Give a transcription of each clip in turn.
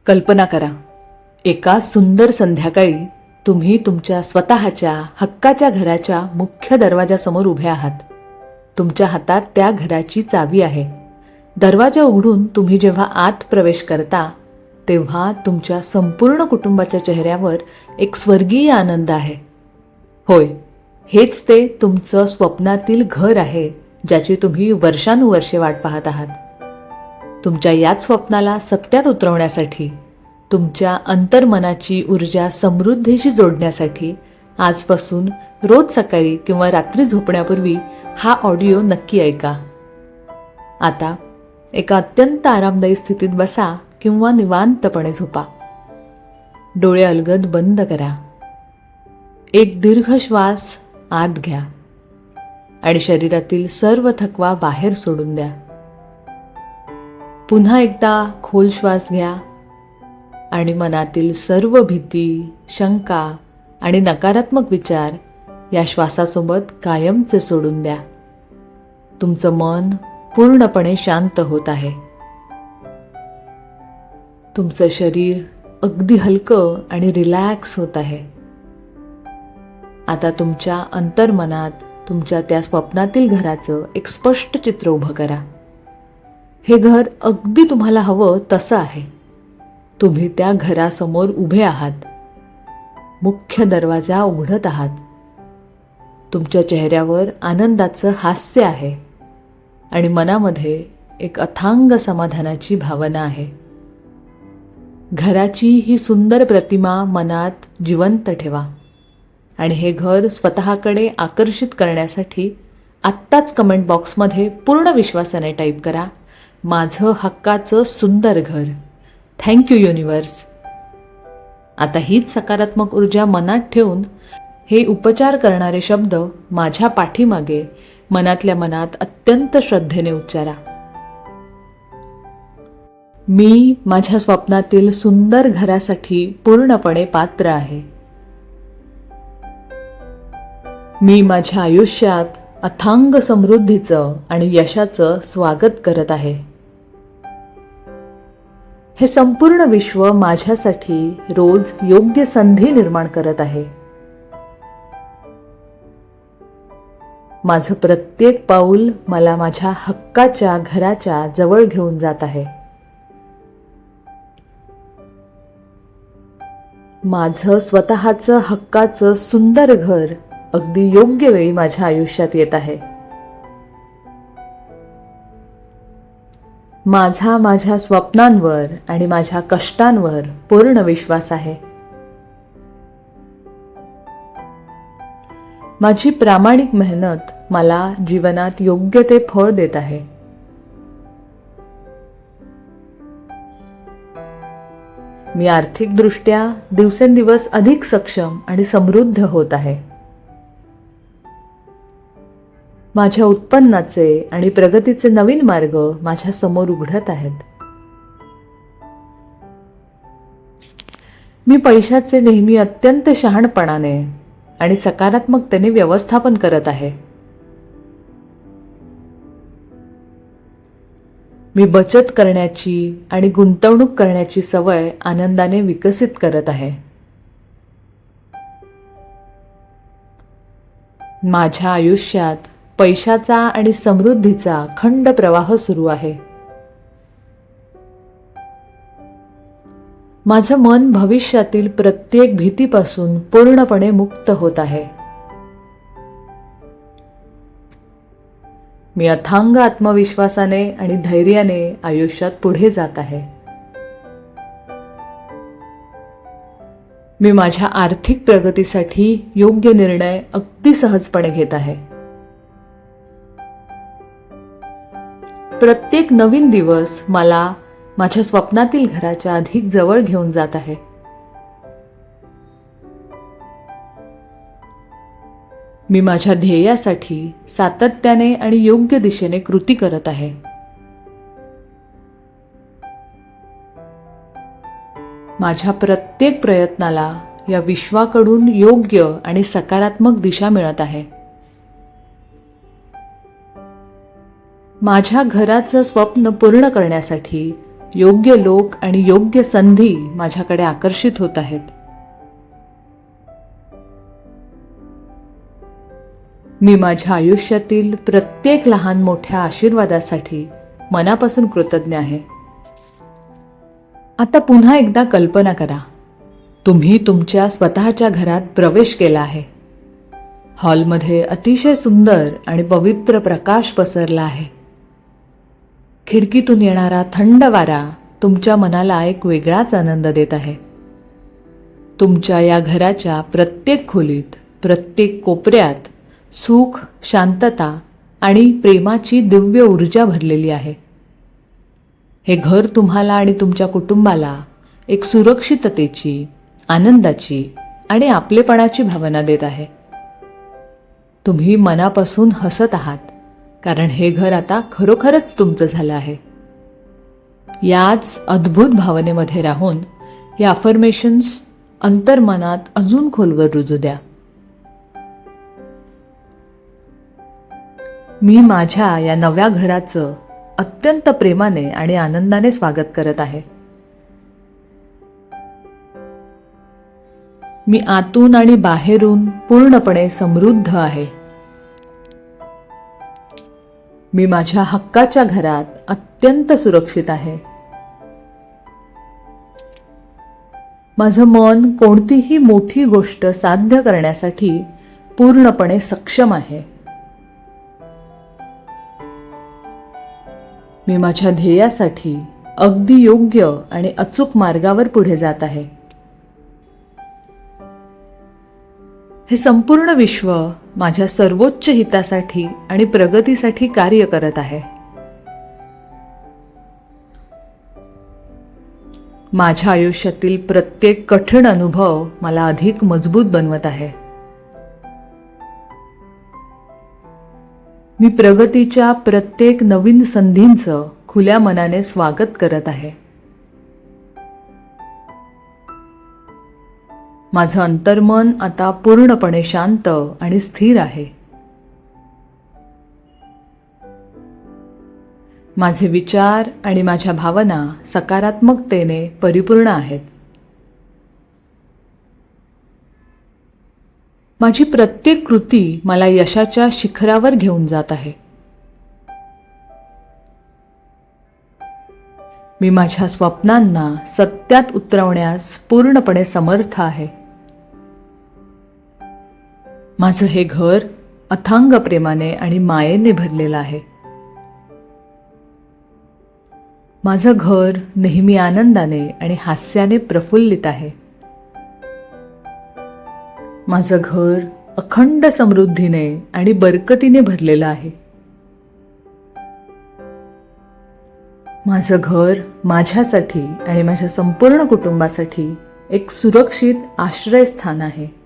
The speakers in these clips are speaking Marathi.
कल्पना करा, एका सुंदर संध्याकाळी तुम्ही तुमच्या स्वतःच्या हक्काच्या घराच्या मुख्य दरवाजासमोर उभे आहात. तुमच्या हातात त्या घराची चावी आहे. दरवाजा उघडून तुम्ही जेव्हा आत प्रवेश करता तेव्हा तुमच्या संपूर्ण कुटुंबाच्या चेहऱ्यावर एक स्वर्गीय आनंद आहे. होय, हेच ते तुमचं स्वप्नातील घर आहे, ज्याची तुम्ही वर्षानुवर्षे वाट पाहत आहात. तुमच्या याच स्वप्नाला सत्यात उतरवण्यासाठी, तुमच्या अंतर्मनाची ऊर्जा समृद्धीशी जोडण्यासाठी आजपासून रोज सकाळी किंवा रात्री झोपण्यापूर्वी हा ऑडिओ नक्की ऐका. आता एका अत्यंत आरामदायी स्थितीत बसा किंवा निवांतपणे झोपा. डोळे अलगद बंद करा. एक दीर्घ श्वास आत घ्या आणि शरीरातील सर्व थकवा बाहेर सोडून द्या. पुन्हा एकदा खोल श्वास घ्या आणि मनातील सर्व भीती, शंका आणि नकारात्मक विचार या श्वासासोबत कायमचे सोडून द्या. तुमचं मन पूर्णपणे शांत होत आहे. तुमचं शरीर अगदी हलकं आणि रिलॅक्स होत आहे. आता तुमच्या अंतर्मनात तुमच्या त्या स्वप्नातील घराचं एक स्पष्ट चित्र उभं करा. हे घर अगदी तुम्हाला हवं तसं आहे. तुम्ही त्या घरासमोर उभे आहात. मुख्य दरवाजा उघडत आहात. तुमच्या चेहऱ्यावर आनंदाचं हास्य आहे आणि मनामध्ये एक अथांग समाधानाची भावना आहे. घराची ही सुंदर प्रतिमा मनात जिवंत ठेवा आणि हे घर स्वतःकडे आकर्षित करण्यासाठी आत्ताच कमेंट बॉक्समध्ये पूर्ण विश्वासाने टाईप करा, माझं हक्काचं सुंदर घर. Thank you universe. आता हीच सकारात्मक ऊर्जा मनात ठेवून हे उपचार करणारे शब्द माझ्या पाठीमागे मनातल्या मनात अत्यंत श्रद्धेने उच्चारा. मी माझ्या स्वप्नातील सुंदर घरासाठी पूर्णपणे पात्र आहे. मी माझ्या आयुष्यात अथांग समृद्धीचं आणि यशाचं स्वागत करत आहे. हे संपूर्ण विश्व माझ्यासाठी रोज योग्य संधी निर्माण करत आहे. माझं प्रत्येक पाऊल मला माझ्या हक्काच्या घराच्या जवळ घेऊन जात आहे. माझं स्वतःचं हक्काचं सुंदर घर अगदी योग्य वेळी माझ्या आयुष्यात येत आहे. माझ्या स्वप्नांवर आणि माझ्या कष्टांवर पूर्ण विश्वास आहे. माझी प्रामाणिक मेहनत मला जीवनात योग्य ते फळ देत आहे. मी आर्थिकदृष्ट्या दिवसेंदिवस अधिक सक्षम आणि समृद्ध होत आहे. माझ्या उत्पन्नाचे आणि प्रगतीचे नवीन मार्ग माझ्या समोर उघडत आहेत. मी पैशाचे नेहमी अत्यंत शहाणपणाने आणि सकारात्मकतेने व्यवस्थापन करत आहे. मी बचत करण्याची आणि गुंतवणूक करण्याची सवय आनंदाने विकसित करत आहे. माझ्या आयुष्यात पैशाचा आणि समृद्धीचा खंड प्रवाह सुरू आहे. माझं मन भविष्यातील प्रत्येक भीतीपासून पूर्णपणे मुक्त होत आहे. मी अथांग आत्मविश्वासाने आणि धैर्याने आयुष्यात पुढे जात आहे. मी माझ्या आर्थिक प्रगतीसाठी योग्य निर्णय अगदी सहजपणे घेत आहे. प्रत्येक नवीन दिवस मला माझ्या स्वप्नातील घराच्या अधिक जवळ घेऊन जात आहे. मी माझ्या ध्येयासाठी सातत्याने आणि योग्य दिशेने कृती करत आहे. माझ्या प्रत्येक प्रयत्नाला या विश्वाकडून योग्य आणि सकारात्मक दिशा मिळत आहे. माझ्या घराचं स्वप्न पूर्ण करण्यासाठी योग्य लोक आणि योग्य संधी माझ्याकडे आकर्षित होत आहेत. मी माझ्या आयुष्यातील प्रत्येक लहान मोठ्या आशीर्वादासाठी मनापासून कृतज्ञ आहे. आता पुन्हा एकदा कल्पना करा, तुम्ही तुमच्या स्वतःच्या घरात प्रवेश केला आहे. हॉलमध्ये अतिशय सुंदर आणि पवित्र प्रकाश पसरला आहे. खिडकीतून येणारा थंड वारा तुमच्या मनाला एक वेगळाच आनंद देत आहे. तुमच्या या घराच्या प्रत्येक खोलीत, प्रत्येक कोपऱ्यात सुख, शांतता आणि प्रेमाची दिव्य ऊर्जा भरलेली आहे. हे घर तुम्हाला आणि तुमच्या कुटुंबाला एक सुरक्षिततेची, आनंदाची आणि आपलेपणाची भावना देत आहे. तुम्ही मनापासून हसत आहात, कारण हे घर आता खरोखरच तुमचं झालं आहे. याच अद्भुत भावनेमध्ये राहून हे अफर्मेशन्स अंतर्मनात अजून खोलवर रुजू द्या. मी माझ्या या नव्या घराचं अत्यंत प्रेमाने आणि आनंदाने स्वागत करत आहे. मी आतून आणि बाहेरून पूर्णपणे समृद्ध आहे. मी माझ्या हक्काच्या घरात अत्यंत सुरक्षित आहे. माझं मन कोणतीही मोठी गोष्ट साध्य करण्यासाठी पूर्णपणे सक्षम आहे. मी माझ्या ध्येयासाठी अगदी योग्य आणि अचूक मार्गावर पुढे जात आहे. हे संपूर्ण विश्व माझ्या सर्वोच्च हितासाठी आणि प्रगतीसाठी कार्य करत आहे. माझ्या आयुष्यातील प्रत्येक कठीण अनुभव मला अधिक मजबूत बनवत आहे. मी प्रगतीच्या प्रत्येक नवीन संधींचं खुल्या मनाने स्वागत करत आहे. माझं अंतर्मन आता पूर्णपणे शांत आणि स्थिर आहे. माझे विचार आणि माझ्या भावना सकारात्मकतेने परिपूर्ण आहेत. माझी प्रत्येक कृती मला यशाच्या शिखरावर घेऊन जात आहे. मी माझ्या स्वप्नांना सत्यात उतरवण्यास पूर्णपणे समर्थ आहे. माझं हे घर अथांग प्रेमाने आणि मायेने भरलेलं आहे. माझं घर नेहमी आनंदाने आणि हास्याने प्रफुल्लित आहे. माझं घर अखंड समृद्धीने आणि बरकतीने भरलेलं आहे. माझं घर माझ्यासाठी आणि माझ्या संपूर्ण कुटुंबासाठी एक सुरक्षित आश्रयस्थान आहे.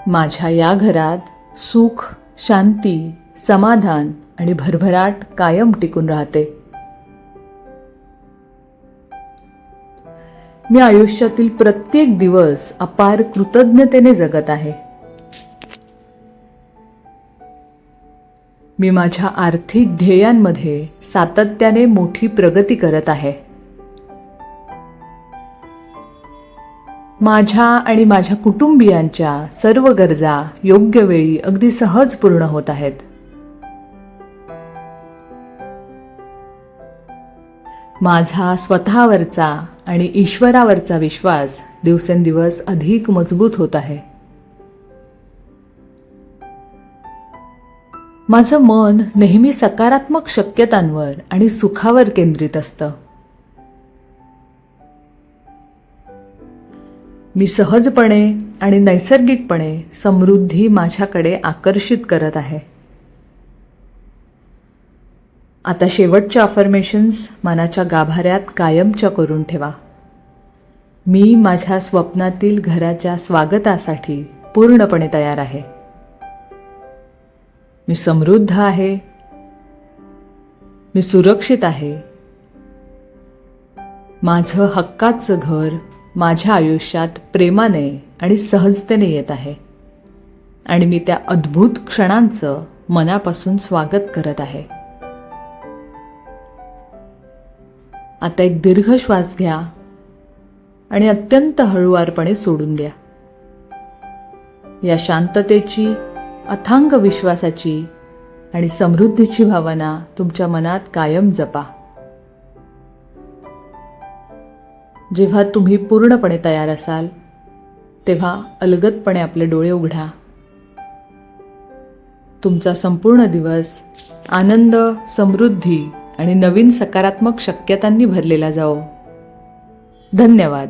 माझ्या या घरात सुख, शांती, समाधान आणि भरभराट कायम टिकून राहते. मी आयुष्यातील प्रत्येक दिवस अपार कृतज्ञतेने जगत आहे. मी माझ्या आर्थिक ध्येयांमध्ये सातत्याने मोठी प्रगती करत आहे. माझ्या आणि माझ्या कुटुंबियांच्या सर्व गरजा योग्य वेळी अगदी सहज पूर्ण होत आहेत. माझा स्वतःवरचा आणि ईश्वरावरचा विश्वास दिवसेंदिवस अधिक मजबूत होत आहे. माझं मन नेहमी सकारात्मक शक्यतांवर आणि सुखावर केंद्रित असतं. मी सहजपणे आणि नैसर्गिकपणे समृद्धी माझ्याकडे आकर्षित करत आहे. आता शेवटचे अफर्मेशन्स मनाच्या गाभाऱ्यात कायमच्या करून ठेवा. मी माझ्या स्वप्नातील घराच्या स्वागतासाठी पूर्णपणे तयार आहे. मी समृद्ध आहे. मी सुरक्षित आहे. माझं हक्काचं घर माझ्या आयुष्यात प्रेमाने आणि सहजतेने येत आहे आणि मी त्या अद्भुत क्षणांचं मनापासून स्वागत करत आहे. आता एक दीर्घ श्वास घ्या आणि अत्यंत हळुवारपणे सोडून द्या. या शांततेची, अथांग विश्वासाची आणि समृद्धीची भावना तुमच्या मनात कायम जपा. जेव्हा तुम्ही पूर्णपणे तयार असाल तेव्हा अलगदपणे आपले डोळे उघडा. तुमचा संपूर्ण दिवस आनंद, समृद्धी आणि नवीन सकारात्मक शक्यतांनी भरलेला जाओ. धन्यवाद.